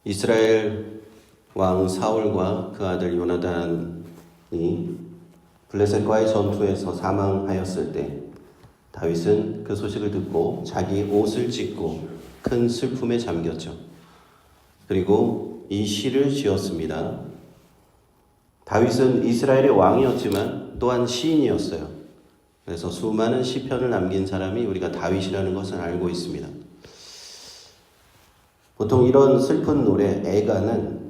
이스라엘 왕 사울과 그 아들 요나단이 블레셋과의 전투에서 사망하였을 때 다윗은 그 소식을 듣고 자기 옷을 찢고 큰 슬픔에 잠겼죠. 그리고 이 시를 지었습니다. 다윗은 이스라엘의 왕이었지만 또한 시인이었어요. 그래서 수많은 시편을 남긴 사람이 우리가 다윗이라는 것을 알고 있습니다. 보통 이런 슬픈 노래 애가는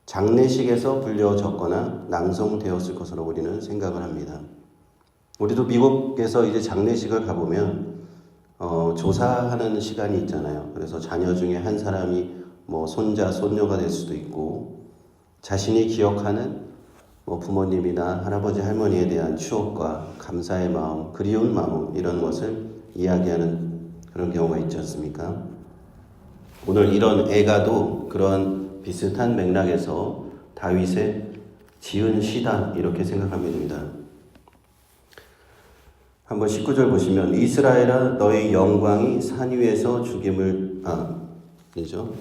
장례식에서 불려졌거나 낭송되었을 것으로 우리는 생각을 합니다. 우리도 미국에서 이제 장례식을 가보면 조사하는 시간이 있잖아요. 그래서 자녀 중에 한 사람이 손자, 손녀가 될 수도 있고 자신이 기억하는 부모님이나 할아버지, 할머니에 대한 추억과 감사의 마음, 그리운 마음 이런 것을 이야기하는 그런 경우가 있지 않습니까? 오늘 이런 애가도 그런 비슷한 맥락에서 다윗의 지은 시다 이렇게 하면 됩니다. 한번 19절 보시면 이스라엘아 너의 영광이 산 위에서 죽임을 아니죠.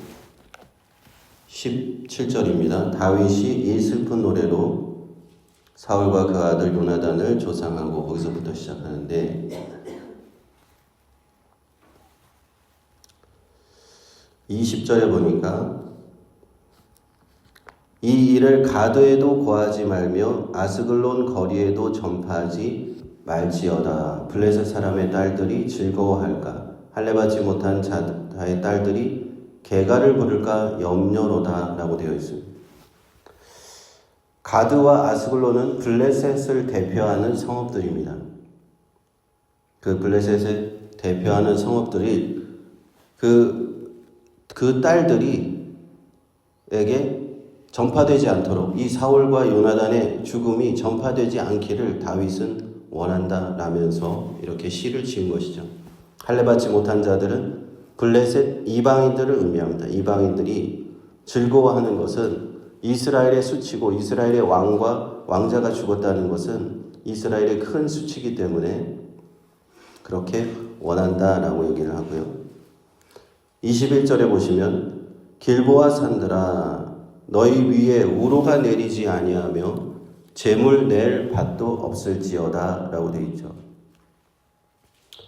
17절입니다. 다윗이 이 슬픈 노래로 사울과 그 아들 요나단을 조상하고 거기서부터 시작하는데 20절에 보니까 이 일을 가드에도 고하지 말며 아스글론 거리에도 전파하지 말지어다. 블레셋 사람의 딸들이 즐거워할까? 할례받지 못한 자의 딸들이 개가를 부를까 염려로다 라고 되어 있습니다. 가드와 아스글론은 블레셋을 대표하는 성읍들입니다. 그 블레셋을 대표하는 성읍들이 그 딸들이 에게 전파되지 않도록 이 사울과 요나단의 죽음이 전파되지 않기를 다윗은 원한다라면서 이렇게 시를 지은 것이죠. 할례받지 못한 자들은 블레셋 이방인들을 의미합니다. 이방인들이 즐거워하는 것은 이스라엘의 수치고 이스라엘의 왕과 왕자가 죽었다는 것은 이스라엘의 큰 수치이기 때문에 그렇게 원한다라고 얘기를 하고요. 21절에 보시면 길보아 산들아 너희 위에 우로가 내리지 아니하며 재물 낼 밭도 없을지어다 라고 되어 있죠.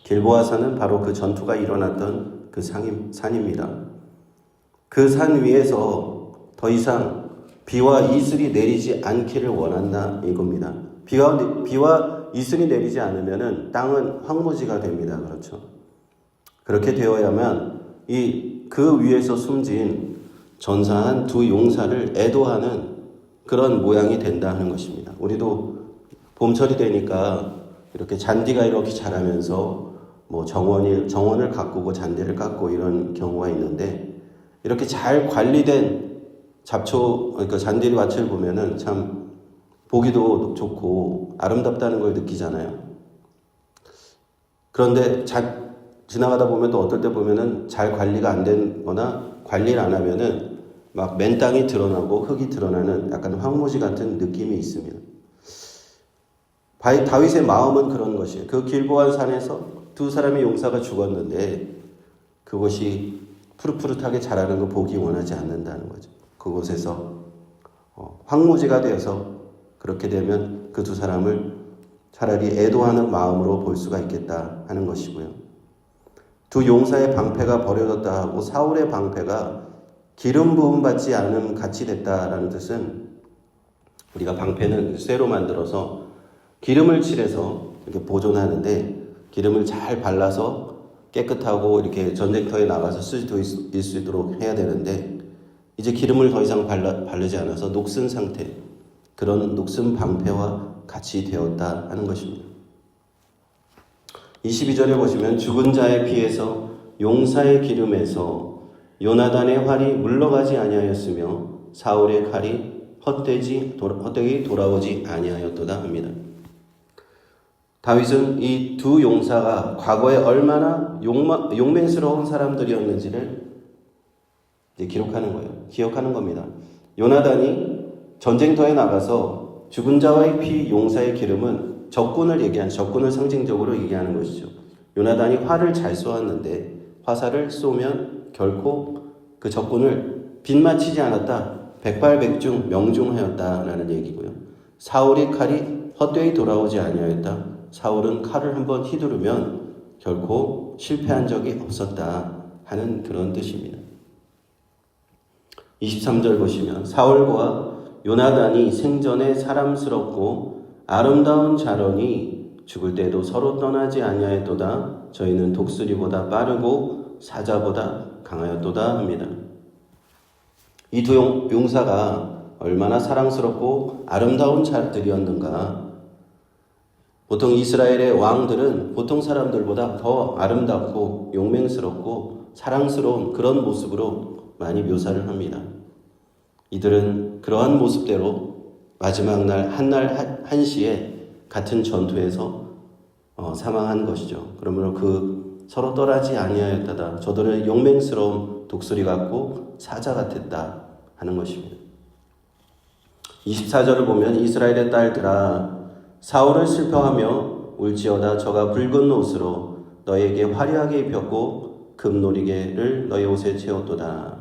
길보아 산은 바로 그 전투가 일어났던 그 산입니다. 그 산 위에서 더 이상 비와 이슬이 내리지 않기를 원한다 이겁니다. 비와 이슬이 내리지 않으면 땅은 황무지가 됩니다. 그렇죠. 그렇게 되어야만 그 위에서 숨진 전사한 두 용사를 애도하는 그런 모양이 된다 하는 것입니다. 우리도 봄철이 되니까 이렇게 잔디가 이렇게 자라면서 정원을 가꾸고 잔디를 깎고 이런 경우가 있는데 이렇게 잘 관리된 그러니까 잔디밭을 보면은 참 보기도 좋고 아름답다는 걸 느끼잖아요. 그런데 지나가다 보면 또 어떨 때 보면은 잘 관리가 안 되거나 관리를 안 하면은 막 맨 땅이 드러나고 흙이 드러나는 약간 황무지 같은 느낌이 있습니다. 다윗의 마음은 그런 것이에요. 그 길보아 산에서 두 사람의 용사가 죽었는데 그것이 푸릇푸릇하게 자라는 거 보기 원하지 않는다는 거죠. 그곳에서 황무지가 되어서 그렇게 되면 그 두 사람을 차라리 애도하는 마음으로 볼 수가 있겠다 하는 것이고요. 두 용사의 방패가 버려졌다 하고 사울의 방패가 기름 부음 받지 않음 같이 됐다라는 뜻은 우리가 방패는 쇠로 만들어서 기름을 칠해서 이렇게 보존하는데 기름을 잘 발라서 깨끗하고 이렇게 전쟁터에 나가서 쓸 수 있도록 해야 되는데 이제 기름을 더 이상 바르지 않아서 녹슨 상태, 그런 녹슨 방패와 같이 되었다 하는 것입니다. 22절에 보시면 죽은 자의 피에서 용사의 기름에서 요나단의 활이 물러가지 아니하였으며 사울의 칼이 헛되이 돌아오지 아니하였도다 합니다. 다윗은 이 두 용사가 과거에 얼마나 용맹스러운 사람들이었는지를 이제 기록하는 거예요. 기억하는 겁니다. 요나단이 전쟁터에 나가서 죽은 자와의 피 용사의 기름은 적군을 상징적으로 얘기하는 것이죠. 요나단이 활을 잘 쏘았는데 화살을 쏘면 결코 그 적군을 빗맞히지 않았다. 백발백중 명중하였다라는 얘기고요. 사울의 칼이 헛되이 돌아오지 아니하였다. 사울은 칼을 한번 휘두르면 결코 실패한 적이 없었다 하는 그런 뜻입니다. 23절 보시면 사울과 요나단이 생전에 사람스럽고 아름다운 자런이 죽을 때도 서로 떠나지 아니하였도다. 저희는 독수리보다 빠르고 사자보다 강하였도다 합니다. 이 두 용사가 얼마나 사랑스럽고 아름다운 자들이었는가. 보통 이스라엘의 왕들은 보통 사람들보다 더 아름답고 용맹스럽고 사랑스러운 그런 모습으로 많이 묘사를 합니다. 이들은 그러한 모습대로 마지막 날 한시에 같은 전투에서 사망한 것이죠. 그러므로 서로 떠나지 아니하였다다. 저들은 용맹스러운 독수리 같고 사자 같았다 하는 것입니다. 24절을 보면 이스라엘의 딸들아 사울을 슬퍼하며 울지어다. 저가 붉은 옷으로 너에게 화려하게 입혔고 금노리개를 너의 옷에 채웠도다.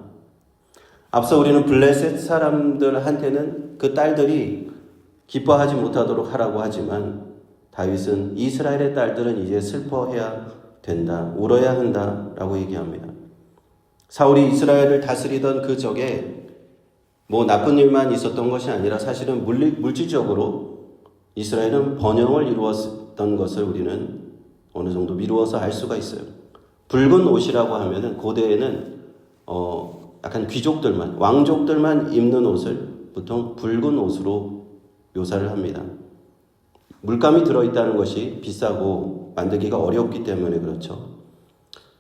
앞서 우리는 블레셋 사람들한테는 그 딸들이 기뻐하지 못하도록 하라고 하지만 다윗은 이스라엘의 딸들은 이제 슬퍼해야 된다, 울어야 한다라고 얘기합니다. 사울이 이스라엘을 다스리던 그 적에 나쁜 일만 있었던 것이 아니라 사실은 물질적으로 이스라엘은 번영을 이루었던 것을 우리는 어느 정도 미루어서 알 수가 있어요. 붉은 옷이라고 하면은 고대에는 약간 귀족들만, 왕족들만 입는 옷을 보통 붉은 옷으로 묘사를 합니다. 물감이 들어있다는 것이 비싸고 만들기가 어렵기 때문에 그렇죠.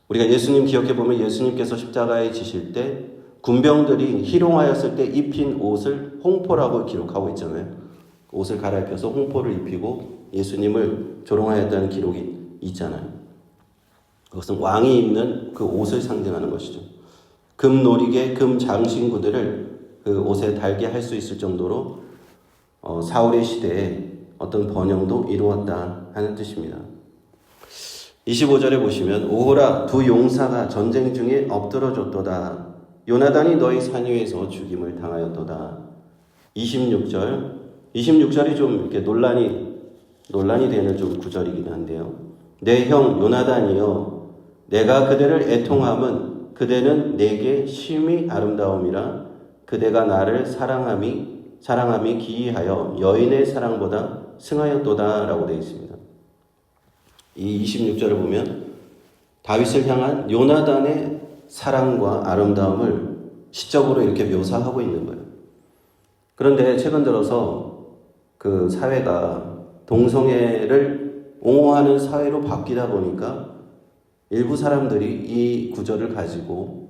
우리가 예수님 기억해보면 예수님께서 십자가에 지실 때 군병들이 희롱하였을 때 입힌 옷을 홍포라고 기록하고 있잖아요. 옷을 갈아입혀서 홍포를 입히고 예수님을 조롱하였다는 기록이 있잖아요. 그것은 왕이 입는 그 옷을 상징하는 것이죠. 금 노리개, 금 장신구들을 그 옷에 달게 할 수 있을 정도로 사울의 시대에 어떤 번영도 이루었다 하는 뜻입니다. 25절에 보시면 오호라 두 용사가 전쟁 중에 엎드러졌도다. 요나단이 너희 산 위에서 죽임을 당하였도다. 26절이 좀 이렇게 논란이 되는 좀 구절이긴 한데요. 내 형 요나단이여 내가 그대를 애통함은 그대는 내게 심히 아름다움이라 그대가 나를 사랑함이 기이하여 여인의 사랑보다 승하였도다 라고 되어 있습니다. 이 26절을 보면 다윗을 향한 요나단의 사랑과 아름다움을 시적으로 이렇게 묘사하고 있는 거예요. 그런데 최근 들어서 그 사회가 동성애를 옹호하는 사회로 바뀌다 보니까 일부 사람들이 이 구절을 가지고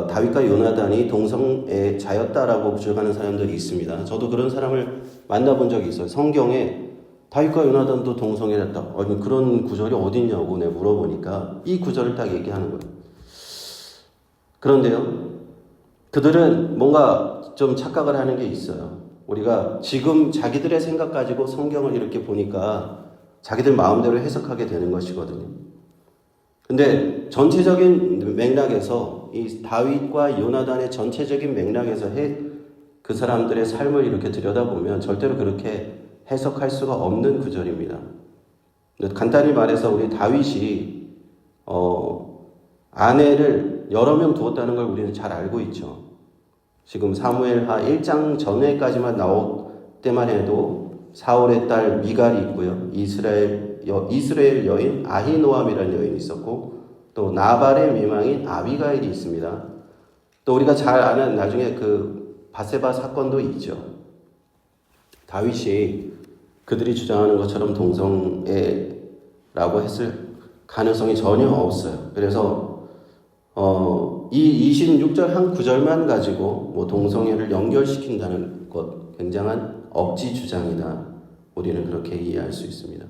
다윗과 요나단이 동성애자였다라고 주장하는 사람들이 있습니다. 저도 그런 사람을 만나본 적이 있어요. 성경에 다윗과 요나단도 동성애였다. 아니 그런 구절이 어디 있냐고 내가 물어보니까 이 구절을 딱 얘기하는 거예요. 그런데요, 그들은 뭔가 좀 착각을 하는 게 있어요. 우리가 지금 자기들의 생각 가지고 성경을 이렇게 보니까 자기들 마음대로 해석하게 되는 것이거든요. 근데 전체적인 맥락에서 이 다윗과 요나단의 전체적인 맥락에서 그 사람들의 삶을 이렇게 들여다보면 절대로 그렇게 해석할 수가 없는 구절입니다. 간단히 말해서 우리 다윗이 아내를 여러 명 두었다는 걸 우리는 잘 알고 있죠. 지금 사무엘하 1장 전에까지만 나올 때만 해도 사울의 딸 미갈이 있고요. 이스라엘 여인 아히노암이라는 여인이 있었고 또 나발의 미망인 아비가일이 있습니다. 또 우리가 잘 아는 나중에 그 바세바 사건도 있죠. 다윗이 그들이 주장하는 것처럼 동성애라고 했을 가능성이 전혀 없어요. 그래서 이 26절 한 구절만 가지고 동성애를 연결시킨다는 것 굉장한 억지 주장이다. 우리는 그렇게 이해할 수 있습니다.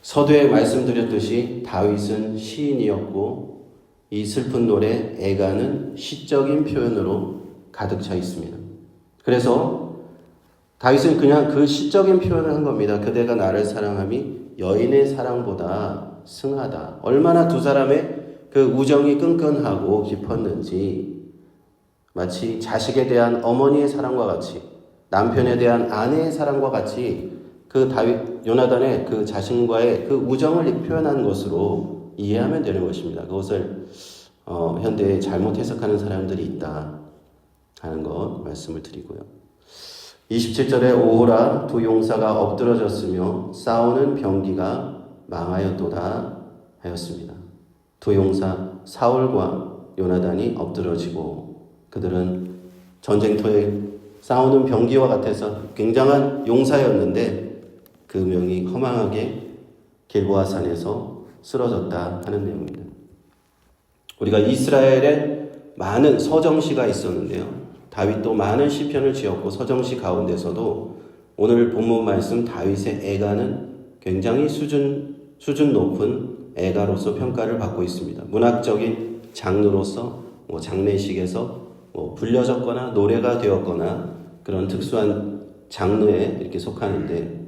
서두에 말씀드렸듯이 다윗은 시인이었고 이 슬픈 노래 애가는 시적인 표현으로 가득 차 있습니다. 그래서 다윗은 그냥 그 시적인 표현을 한 겁니다. 그대가 나를 사랑함이 여인의 사랑보다 승하다. 얼마나 두 사람의 그 우정이 끈끈하고 깊었는지 마치 자식에 대한 어머니의 사랑과 같이 남편에 대한 아내의 사랑과 같이 그 요나단의 그 자신과의 그 우정을 표현한 것으로 이해하면 되는 것입니다. 그것을 현대에 잘못 해석하는 사람들이 있다 하는 것 말씀을 드리고요. 27절에 오호라 두 용사가 엎드러졌으며 싸우는 병기가 망하였도다 하였습니다. 두 용사 사울과 요나단이 엎드러지고 그들은 전쟁터에 싸우는 병기와 같아서 굉장한 용사였는데 그 명이 허망하게 길보아 산에서 쓰러졌다 하는 내용입니다. 우리가 이스라엘에 많은 서정시가 있었는데요. 다윗도 많은 시편을 지었고 서정시 가운데서도 오늘 본문 말씀 다윗의 애가는 굉장히 수준 높은 애가로서 평가를 받고 있습니다. 문학적인 장르로서 장례식에서 불려졌거나 노래가 되었거나 그런 특수한 장르에 이렇게 속하는데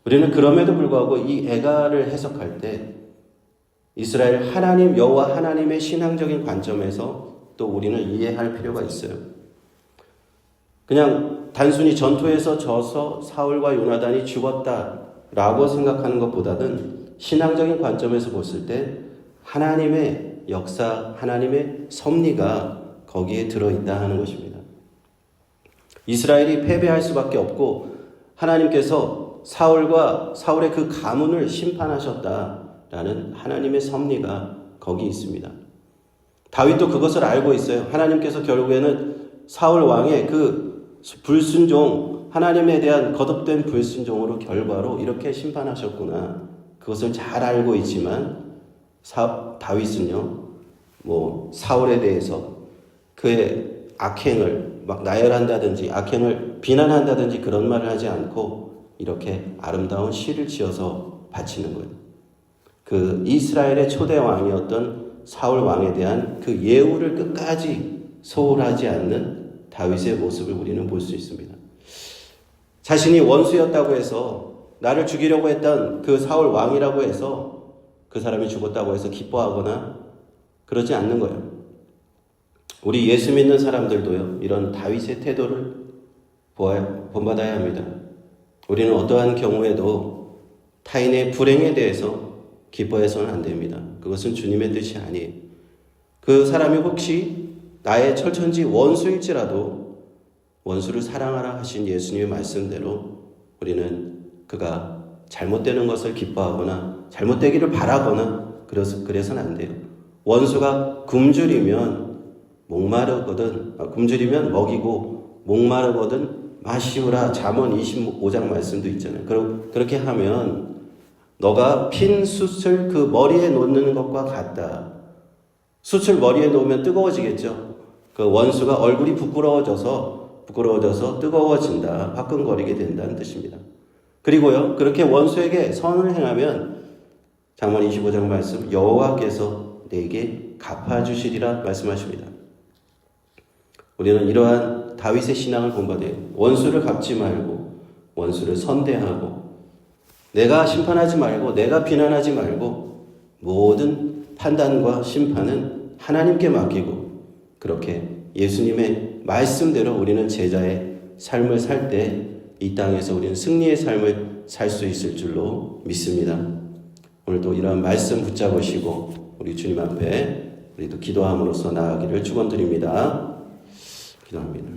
우리는 그럼에도 불구하고 이 애가를 해석할 때 이스라엘 하나님 여호와 하나님의 신앙적인 관점에서 또 우리는 이해할 필요가 있어요. 그냥 단순히 전투에서 져서 사울과 요나단이 죽었다라고 생각하는 것보다는 신앙적인 관점에서 봤을 때 하나님의 역사, 하나님의 섭리가 거기에 들어있다 하는 것입니다. 이스라엘이 패배할 수밖에 없고 하나님께서 사울의 그 가문을 심판하셨다라는 하나님의 섭리가 거기 있습니다. 다윗도 그것을 알고 있어요. 하나님께서 결국에는 사울 왕의 그 불순종, 하나님에 대한 거듭된 불순종으로 결과로 이렇게 심판하셨구나. 그것을 잘 알고 있지만 다윗은요, 사울에 대해서 그의 악행을 막 나열한다든지 악행을 비난한다든지 그런 말을 하지 않고 이렇게 아름다운 시를 지어서 바치는 거예요. 그 이스라엘의 초대 왕이었던 사울 왕에 대한 그 예우를 끝까지 소홀하지 않는 다윗의 모습을 우리는 볼 수 있습니다. 자신이 원수였다고 해서 나를 죽이려고 했던 그 사울 왕이라고 해서 그 사람이 죽었다고 해서 기뻐하거나 그러지 않는 거예요. 우리 예수 믿는 사람들도요, 이런 다윗의 태도를 본받아야 합니다. 우리는 어떠한 경우에도 타인의 불행에 대해서 기뻐해서는 안 됩니다. 그것은 주님의 뜻이 아니에요. 그 사람이 혹시 나의 철천지 원수일지라도 원수를 사랑하라 하신 예수님의 말씀대로 우리는 그가 잘못되는 것을 기뻐하거나 잘못되기를 바라거나 그래서는 안 돼요. 원수가 굶주리면 먹이고 목마르거든 마시우라. 잠언 25장 말씀도 있잖아요. 그렇게 하면 너가 핀 숯을 그 머리에 놓는 것과 같다. 숯을 머리에 놓으면 뜨거워지겠죠. 그 원수가 얼굴이 부끄러워져서 뜨거워진다. 화끈거리게 된다는 뜻입니다. 그리고요, 그렇게 원수에게 선을 행하면 잠언 25장 말씀 여호와께서 내게 갚아주시리라 말씀하십니다. 우리는 이러한 다윗의 신앙을 본받아요. 원수를 갚지 말고 원수를 선대하고 내가 심판하지 말고 내가 비난하지 말고 모든 판단과 심판은 하나님께 맡기고 그렇게 예수님의 말씀대로 우리는 제자의 삶을 살 때 이 땅에서 우리는 승리의 삶을 살 수 있을 줄로 믿습니다. 오늘도 이러한 말씀 붙잡으시고 우리 주님 앞에 우리도 기도함으로써 나아가기를 축원드립니다. 기도합니다.